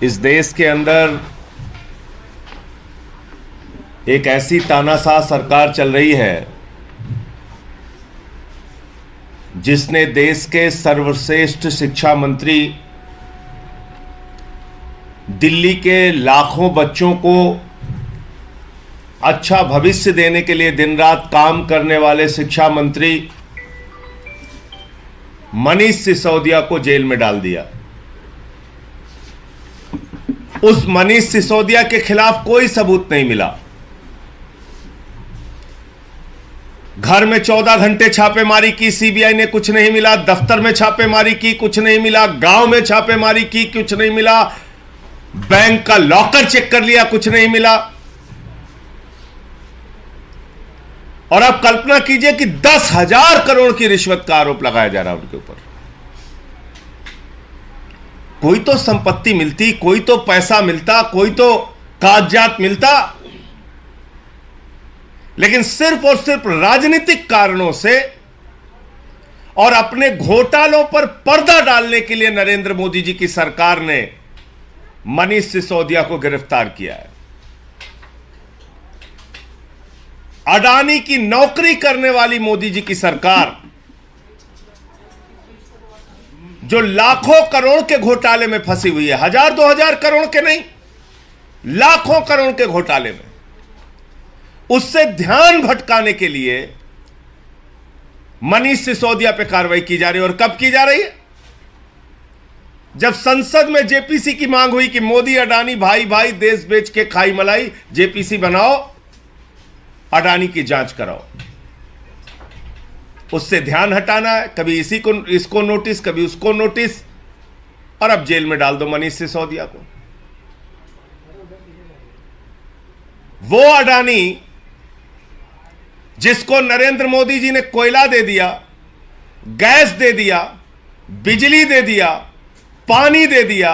इस देश के अंदर एक ऐसी तानाशाह सरकार चल रही है जिसने देश के सर्वश्रेष्ठ शिक्षा मंत्री, दिल्ली के लाखों बच्चों को अच्छा भविष्य देने के लिए दिन रात काम करने वाले शिक्षा मंत्री मनीष सिसोदिया को जेल में डाल दिया। उस मनीष सिसोदिया के खिलाफ कोई सबूत नहीं मिला। घर में 14 घंटे छापेमारी की सीबीआई ने, कुछ नहीं मिला। दफ्तर में छापेमारी की, कुछ नहीं मिला। गांव में छापेमारी की, कुछ नहीं मिला। बैंक का लॉकर चेक कर लिया, कुछ नहीं मिला। और अब कल्पना कीजिए कि 10,000 करोड़ की रिश्वत का आरोप लगाया जा रहा है उनके ऊपर। कोई तो संपत्ति मिलती, कोई तो पैसा मिलता, कोई तो कागजात मिलता, लेकिन सिर्फ और सिर्फ राजनीतिक कारणों से और अपने घोटालों पर पर्दा डालने के लिए नरेंद्र मोदी जी की सरकार ने मनीष सिसोदिया को गिरफ्तार किया है। अडानी की नौकरी करने वाली मोदी जी की सरकार, जो लाखों करोड़ के घोटाले में फंसी हुई है, 1,000-2,000 करोड़ के नहीं, लाखों करोड़ के घोटाले में, उससे ध्यान भटकाने के लिए मनीष सिसोदिया पे कार्रवाई की जा रही है। और कब की जा रही है? जब संसद में जेपीसी की मांग हुई कि मोदी अडानी भाई भाई, देश बेच के खाई मलाई, जेपीसी बनाओ, अडानी की जांच कराओ। उससे ध्यान हटाना है, कभी इसको नोटिस, कभी उसको नोटिस, और अब जेल में डाल दो मनीष सिसोदिया को। वो अडानी जिसको नरेंद्र मोदी जी ने कोयला दे दिया, गैस दे दिया, बिजली दे दिया, पानी दे दिया,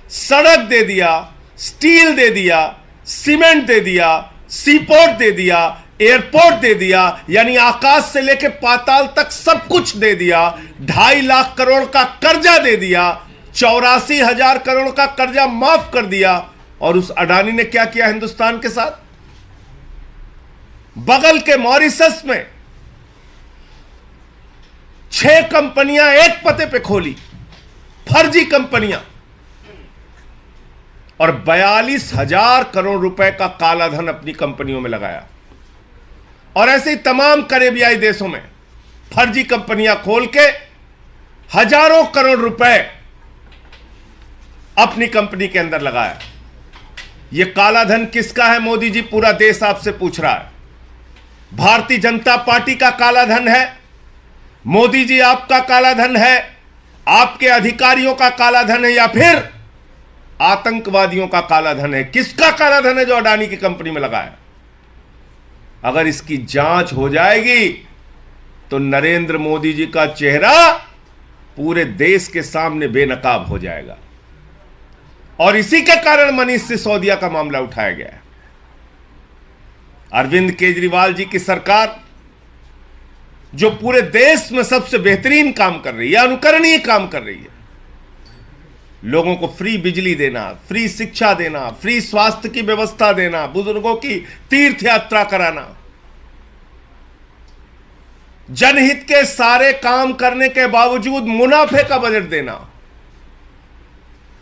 सड़क दे दिया, स्टील दे दिया, सीमेंट दे दिया, सीपोर्ट दे दिया, एयरपोर्ट दे दिया, यानी आकाश से लेकर पाताल तक सब कुछ दे दिया। 2.5 लाख करोड़ का कर्जा दे दिया, 84,000 करोड़ का कर्जा माफ कर दिया। और उस अडानी ने क्या किया हिंदुस्तान के साथ? बगल के मॉरिशस में 6 कंपनियां एक पते पे खोली, फर्जी कंपनियां, और 42,000 करोड़ रुपए का काला धन अपनी कंपनियों में लगाया। और ऐसे ही तमाम करेबियाई देशों में फर्जी कंपनियां खोल के हजारों करोड़ रुपए अपनी कंपनी के अंदर लगाया। यह काला धन किसका है मोदी जी? पूरा देश आपसे पूछ रहा है। भारतीय जनता पार्टी का काला धन है? मोदी जी आपका काला धन है? आपके अधिकारियों का काला धन है? या फिर आतंकवादियों का काला धन है? किसका काला धन है जो अडानी की कंपनी में लगाया? अगर इसकी जांच हो जाएगी तो नरेंद्र मोदी जी का चेहरा पूरे देश के सामने बेनकाब हो जाएगा। और इसी के कारण मनीष सिसोदिया का मामला उठाया गया है। अरविंद केजरीवाल जी की सरकार, जो पूरे देश में सबसे बेहतरीन काम कर रही है, अनुकरणीय काम कर रही है, लोगों को फ्री बिजली देना, फ्री शिक्षा देना, फ्री स्वास्थ्य की व्यवस्था देना, बुजुर्गों की तीर्थ यात्रा कराना, जनहित के सारे काम करने के बावजूद मुनाफे का बजट देना,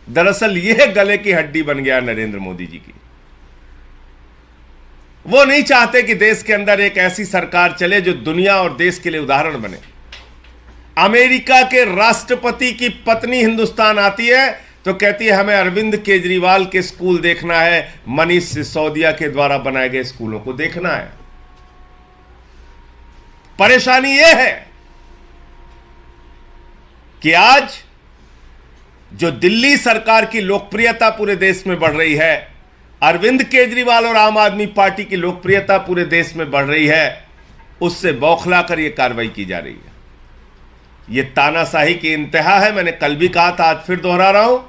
दरअसल यह गले की हड्डी बन गया नरेंद्र मोदी जी की। वो नहीं चाहते कि देश के अंदर एक ऐसी सरकार चले जो दुनिया और देश के लिए उदाहरण बने। अमेरिका के राष्ट्रपति की पत्नी हिंदुस्तान आती है तो कहती है हमें अरविंद केजरीवाल के स्कूल देखना है, मनीष सिसोदिया के द्वारा बनाए गए स्कूलों को देखना है। परेशानी यह है कि आज जो दिल्ली सरकार की लोकप्रियता पूरे देश में बढ़ रही है, अरविंद केजरीवाल और आम आदमी पार्टी की लोकप्रियता पूरे देश में बढ़ रही है, उससे बौखला कर यह कार्रवाई की जा रही है। यह तानाशाही की इंतहा है। मैंने कल भी कहा था, आज फिर दोहरा रहा हूं।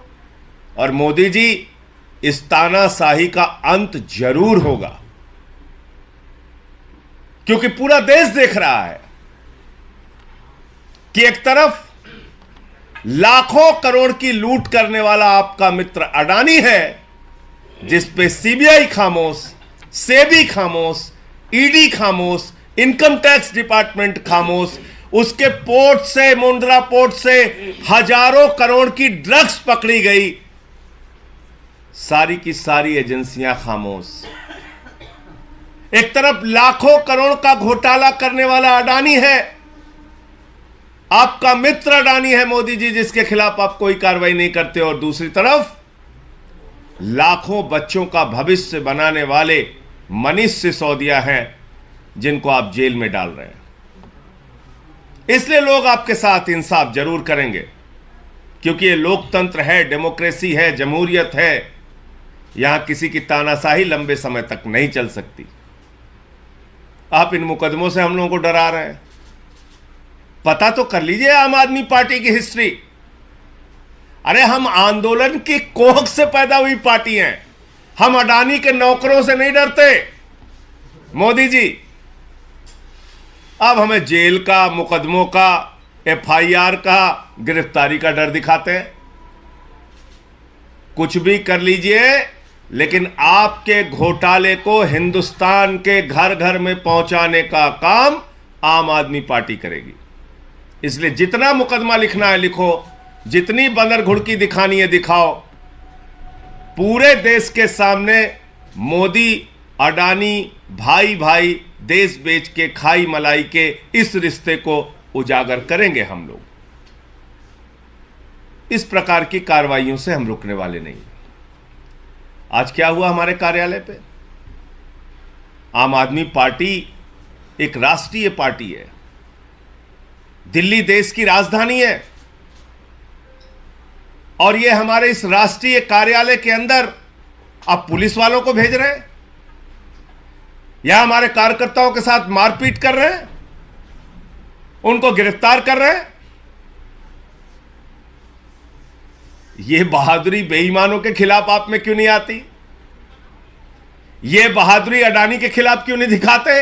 और मोदी जी, इस तानाशाही का अंत जरूर होगा, क्योंकि पूरा देश देख रहा है कि एक तरफ लाखों करोड़ की लूट करने वाला आपका मित्र अडानी है, जिस पे सीबीआई खामोश, सेबी खामोश, ईडी खामोश, इनकम टैक्स डिपार्टमेंट खामोश, उसके पोर्ट से, मुंद्रा पोर्ट से हजारों करोड़ की ड्रग्स पकड़ी गई, सारी की सारी एजेंसियां खामोश। एक तरफ लाखों करोड़ का घोटाला करने वाला अडानी है, आपका मित्र अडानी है मोदी जी, जिसके खिलाफ आप कोई कार्रवाई नहीं करते, और दूसरी तरफ लाखों बच्चों का भविष्य बनाने वाले मनीष सिसोदिया हैं, जिनको आप जेल में डाल रहे हैं। इसलिए लोग आपके साथ इंसाफ जरूर करेंगे, क्योंकि ये लोकतंत्र है, डेमोक्रेसी है, जमहूरियत है। यहां किसी की तानाशाही लंबे समय तक नहीं चल सकती। आप इन मुकदमों से हम लोगों को डरा रहे हैं। पता तो कर लीजिए आम आदमी पार्टी की हिस्ट्री। अरे हम आंदोलन की कोख से पैदा हुई पार्टी हैं, हम अडानी के नौकरों से नहीं डरते। मोदी जी अब हमें जेल का, मुकदमों का, एफआईआर का, गिरफ्तारी का डर दिखाते हैं। कुछ भी कर लीजिए, लेकिन आपके घोटाले को हिंदुस्तान के घर घर में पहुंचाने का काम आम आदमी पार्टी करेगी। इसलिए जितना मुकदमा लिखना है लिखो, जितनी बंदर घुड़की दिखानी है दिखाओ। पूरे देश के सामने मोदी अडानी भाई भाई देश बेच के खाई मलाई के इस रिश्ते को उजागर करेंगे हम लोग। इस प्रकार की कार्रवाइयों से हम रुकने वाले नहीं। आज क्या हुआ हमारे कार्यालय पे? आम आदमी पार्टी एक राष्ट्रीय पार्टी है, दिल्ली देश की राजधानी है, और ये हमारे इस राष्ट्रीय कार्यालय के अंदर आप पुलिस वालों को भेज रहे हैं या हमारे कार्यकर्ताओं के साथ मारपीट कर रहे हैं, उनको गिरफ्तार कर रहे हैं। ये बहादुरी बेईमानों के खिलाफ आप में क्यों नहीं आती? ये बहादुरी अडानी के खिलाफ क्यों नहीं दिखाते?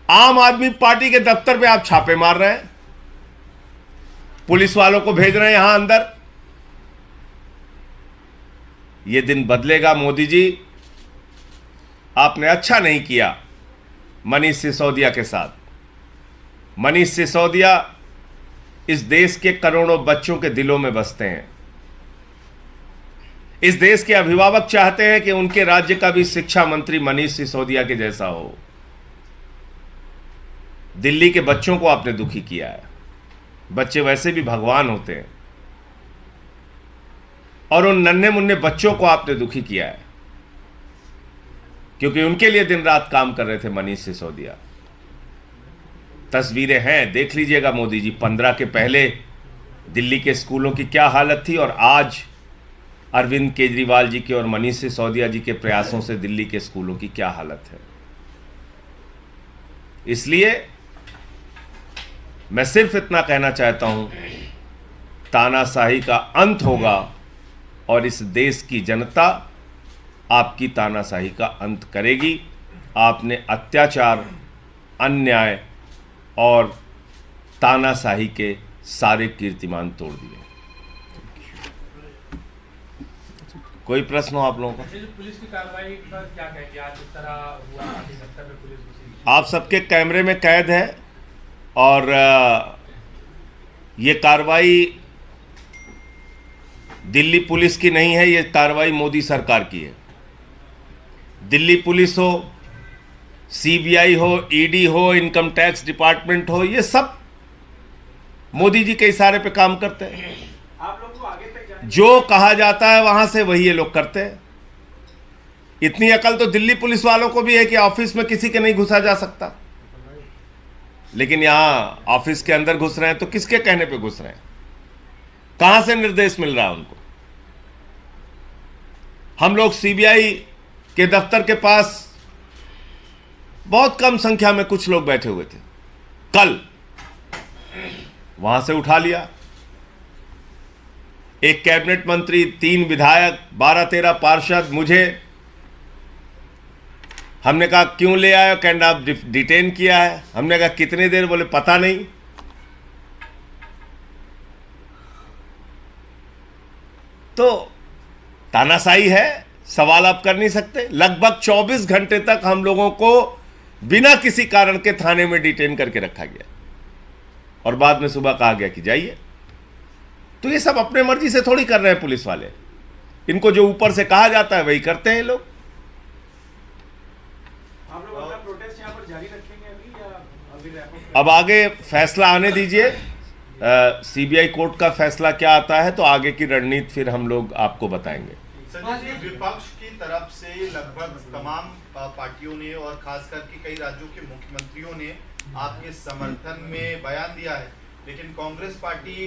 आम आदमी पार्टी के दफ्तर पे आप छापे मार रहे हैं, पुलिस वालों को भेज रहे हैं यहां अंदर। ये दिन बदलेगा मोदी जी। आपने अच्छा नहीं किया मनीष सिसोदिया के साथ। मनीष सिसोदिया इस देश के करोड़ों बच्चों के दिलों में बसते हैं। इस देश के अभिभावक चाहते हैं कि उनके राज्य का भी शिक्षा मंत्री मनीष सिसोदिया के जैसा हो। दिल्ली के बच्चों को आपने दुखी किया है। बच्चे वैसे भी भगवान होते हैं, और उन नन्हे मुन्ने बच्चों को आपने दुखी किया है, क्योंकि उनके लिए दिन रात काम कर रहे थे मनीष सिसोदिया। तस्वीरें हैं, देख लीजिएगा मोदी जी। 15 के पहले दिल्ली के स्कूलों की क्या हालत थी, और आज अरविंद केजरीवाल जी के और मनीष सिसोदिया जी के प्रयासों से दिल्ली के स्कूलों की क्या हालत है। इसलिए मैं सिर्फ इतना कहना चाहता हूं, तानाशाही का अंत होगा, और इस देश की जनता आपकी तानाशाही का अंत करेगी। आपने अत्याचार, अन्याय और तानाशाही के सारे कीर्तिमान तोड़ दिए। कोई प्रश्न हो आप लोगों का? पुलिस की कार्रवाई पर क्या कहेंगे? आज इस तरह हुआ, दफ्तर में पुलिस घुसी। आप सबके कैमरे में कैद है, और ये कार्रवाई दिल्ली पुलिस की नहीं है, ये कार्रवाई मोदी सरकार की है। दिल्ली पुलिस हो, सीबीआई हो, ईडी हो, इनकम टैक्स डिपार्टमेंट हो, ये सब मोदी जी के इशारे पे काम करते हैं। आप लोग को आगे तक जाने जो कहा जाता है वहां से वही ये लोग करते हैं। इतनी अकल तो दिल्ली पुलिस वालों को भी है कि ऑफिस में किसी के नहीं घुसा जा सकता, लेकिन यहां ऑफिस के अंदर घुस रहे हैं तो किसके कहने पे घुस रहे हैं? कहां से निर्देश मिल रहा है उनको? हम लोग सीबीआई के दफ्तर के पास बहुत कम संख्या में कुछ लोग बैठे हुए थे, कल वहां से उठा लिया। एक कैबिनेट मंत्री, 3 विधायक, 12-13 पार्षद, मुझे हमने कहा क्यों ले आए? कहना आप डिटेन किया है। हमने कहा कितनी देर? बोले पता नहीं। तो तानाशाही है, सवाल आप कर नहीं सकते। लगभग 24 घंटे तक हम लोगों को बिना किसी कारण के थाने में डिटेन करके रखा गया और बाद में सुबह कहा गया कि जाइए। तो ये सब अपने मर्जी से थोड़ी कर रहे हैं पुलिस वाले, इनको जो ऊपर से कहा जाता है वही करते हैं लोग। आप लोग अपना प्रोटेस्ट यहाँ पर जारी रखेंगे अभी या अभी रैप अप अब आगे फैसला आने दीजिए, सीबीआई कोर्ट का फैसला क्या आता है तो आगे की रणनीति फिर हम लोग आपको बताएंगे। संजय जी, विपक्ष की तरफ से लगभग तमाम पार्टियों ने और खासकर के कई राज्यों के मुख्यमंत्रियों ने आपके समर्थन में बयान दिया है, लेकिन कांग्रेस पार्टी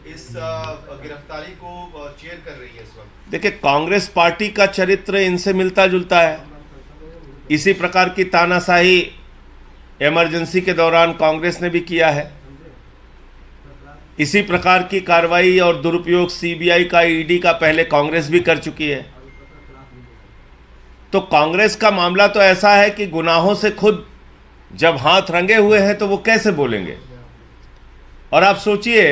इस गिरफ्तारी को चेयर कर रही है इस वक्त। देखिए, कांग्रेस पार्टी का चरित्र इनसे मिलता जुलता है। इसी प्रकार की तानाशाही इमरजेंसी के दौरान कांग्रेस ने भी किया है। इसी प्रकार की कार्रवाई और दुरुपयोग सीबीआई का, ईडी का पहले कांग्रेस भी कर चुकी है। तो कांग्रेस का मामला तो ऐसा है कि गुनाहों से खुद जब हाथ रंगे हुए हैं तो वो कैसे बोलेंगे। और आप सोचिए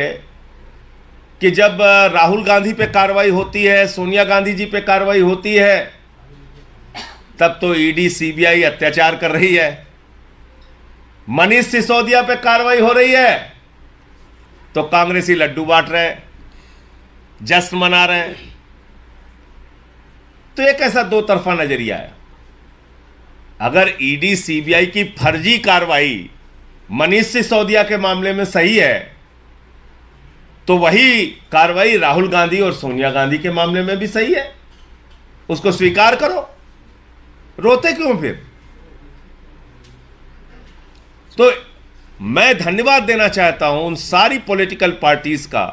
कि जब राहुल गांधी पे कार्रवाई होती है, सोनिया गांधी जी पे कार्रवाई होती है, तब तो ईडी सीबीआई अत्याचार कर रही है। मनीष सिसोदिया पे कार्रवाई हो रही है तो कांग्रेसी लड्डू बांट रहे हैं, जश्न मना रहे हैं। तो एक ऐसा दो तरफा नजरिया है। अगर ईडी सीबीआई की फर्जी कार्रवाई मनीष सिसोदिया के मामले में सही है तो वही कार्रवाई राहुल गांधी और सोनिया गांधी के मामले में भी सही है। उसको स्वीकार करो, रोते क्यों फिर। तो मैं धन्यवाद देना चाहता हूं उन सारी पॉलिटिकल पार्टीज का,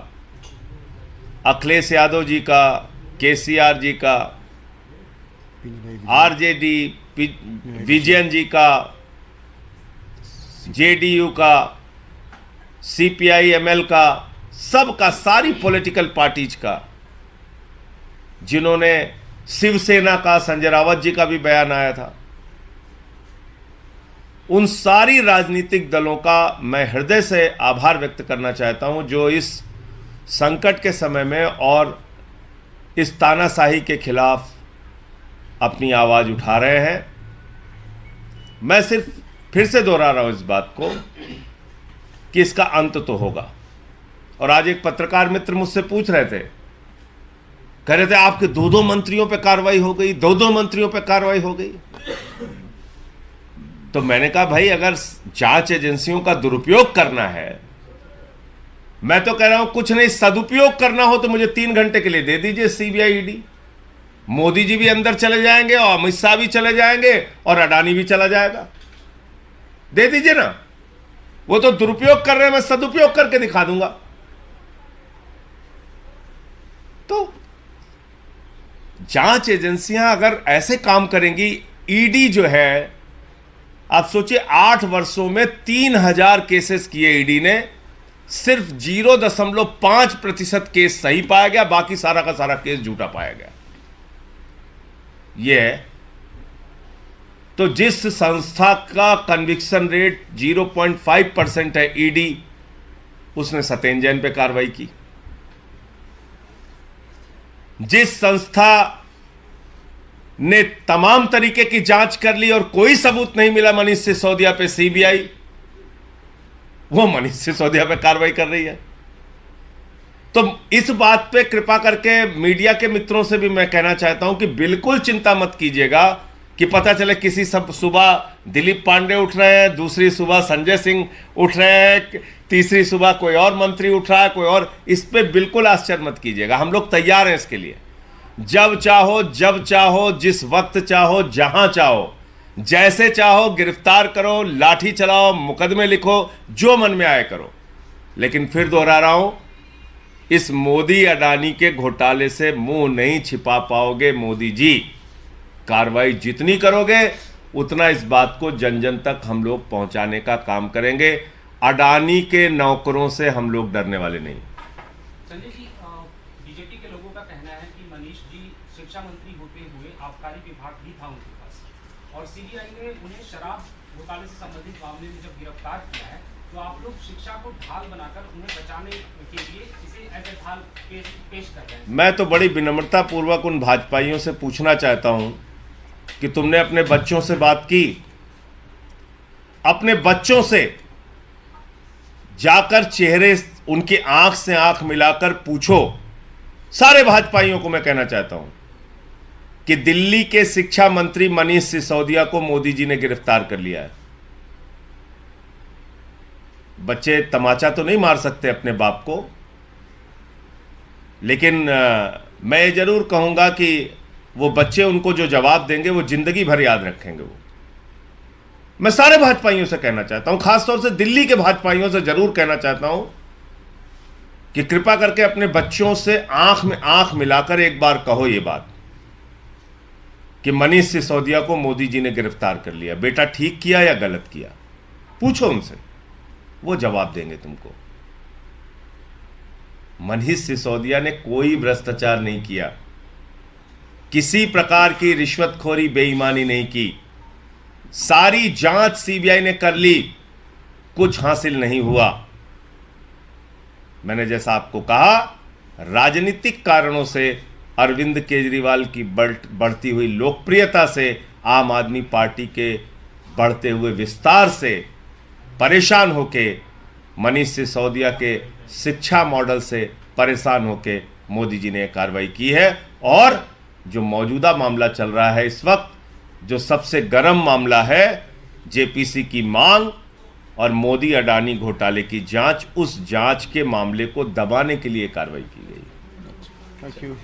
अखिलेश यादव जी का, केसीआर जी का, आरजेडी विजयन जी का, जेडीयू का, सीपीआई एमएल का, सबका, सारी पॉलिटिकल पार्टीज का, जिन्होंने, शिवसेना का संजय रावत जी का भी बयान आया था, उन सारी राजनीतिक दलों का मैं हृदय से आभार व्यक्त करना चाहता हूं जो इस संकट के समय में और इस तानाशाही के खिलाफ अपनी आवाज उठा रहे हैं। मैं सिर्फ फिर से दोहरा रहा हूं इस बात को कि इसका अंत तो होगा। और आज एक पत्रकार मित्र मुझसे पूछ रहे थे, कह रहे थे आपके दो मंत्रियों पे कार्रवाई हो गई, दो मंत्रियों पे कार्रवाई हो गई। तो मैंने कहा भाई, अगर जांच एजेंसियों का दुरुपयोग करना है, मैं तो कह रहा हूं कुछ नहीं, सदुपयोग करना हो तो मुझे 3 घंटे के लिए दे दीजिए सीबीआई ईडी। मोदी जी भी अंदर चले जाएंगे और अमित शाह भी चले जाएंगे और अडानी भी चला जाएगा। दे दीजिए ना। वो तो दुरुपयोग कर रहे हैं, मैं सदुपयोग करके दिखा दूंगा। तो जांच एजेंसियां अगर ऐसे काम करेंगी, ईडी जो है, आप सोचिए 8 वर्षों में 3000 केसेस किए ईडी ने, सिर्फ 0.5% केस सही पाया गया, बाकी सारा का सारा केस झूठा पाया गया। यह है। तो जिस संस्था का कन्विक्शन रेट 0.5% है ईडी, उसने सत्येंद्र जैन पे कार्रवाई की। जिस संस्था ने तमाम तरीके की जांच कर ली और कोई सबूत नहीं मिला मनीष सिसोदिया पे, सीबीआई, वो मनीष सिसोदिया पे कार्रवाई कर रही है। तो इस बात पे कृपा करके मीडिया के मित्रों से भी मैं कहना चाहता हूं कि बिल्कुल चिंता मत कीजिएगा कि पता चले किसी सब सुबह दिलीप पांडे उठ रहे हैं, दूसरी सुबह संजय सिंह उठ रहे हैं, तीसरी सुबह कोई और मंत्री उठ रहा है, कोई और। इस पे बिल्कुल आश्चर्य मत कीजिएगा। हम लोग तैयार हैं इसके लिए। जब चाहो, जब चाहो, जिस वक्त चाहो, जहां चाहो, जैसे चाहो गिरफ्तार करो, लाठी चलाओ, मुकदमे लिखो, जो मन में आए करो। लेकिन फिर दोहरा रहा हूं, इस मोदी अडानी के घोटाले से मुंह नहीं छिपा पाओगे मोदी जी। कार्रवाई जितनी करोगे उतना इस बात को जन जन तक हम लोग पहुंचाने का काम करेंगे। अडानी के नौकरों से हम लोग डरने वाले नहीं। संजय जी, बीजेपी के लोगों का कहना है कि मनीष जी शिक्षा मंत्री होते हुए आबकारी विभाग भी था उनके पास, और सीबीआई ने उन्हें शराब घोटाले से संबंधित मामले में जब गिरफ्तार किया है तो आप लोग शिक्षा को ढाल बनाकर उन्हें बचाने के लिए इसे एज हाल पेश कर रहे हैं। मैं तो बड़ी विनम्रता पूर्वक उन भाजपाइयों से पूछना चाहता हूं कि तुमने अपने बच्चों से बात की? अपने बच्चों से जाकर चेहरे उनकी आंख से आंख मिलाकर पूछो। सारे भाजपाइयों को मैं कहना चाहता हूं कि दिल्ली के शिक्षा मंत्री मनीष सिसोदिया को मोदी जी ने गिरफ्तार कर लिया है। बच्चे तमाचा तो नहीं मार सकते अपने बाप को, लेकिन मैं ये जरूर कहूंगा कि वो बच्चे उनको जो जवाब देंगे वो जिंदगी भर याद रखेंगे। वो मैं सारे भाजपाइयों से कहना चाहता हूं, खासतौर से दिल्ली के भाजपाइयों से जरूर कहना चाहता हूं कि कृपा करके अपने बच्चों से आंख में आंख मिलाकर एक बार कहो ये बात कि मनीष सिसोदिया को मोदी जी ने गिरफ्तार कर लिया। बेटा ठीक किया या गलत किया? पूछो उनसे, वो जवाब देंगे तुमको। मनीष सिसोदिया ने कोई भ्रष्टाचार नहीं किया, किसी प्रकार की रिश्वतखोरी बेईमानी नहीं की। सारी जांच सीबीआई ने कर ली, कुछ हासिल नहीं हुआ। मैंने जैसा आपको कहा, राजनीतिक कारणों से अरविंद केजरीवाल की बढ़ती हुई लोकप्रियता से, आम आदमी पार्टी के बढ़ते हुए विस्तार से परेशान होके, मनीष सिसोदिया के शिक्षा मॉडल से परेशान होके मोदी जी ने कार्रवाई की है। और जो मौजूदा मामला चल रहा है इस वक्त, जो सबसे गर्म मामला है, जेपीसी की मांग और मोदी अडानी घोटाले की जांच, उस जांच के मामले को दबाने के लिए कार्रवाई की गई। Thank you.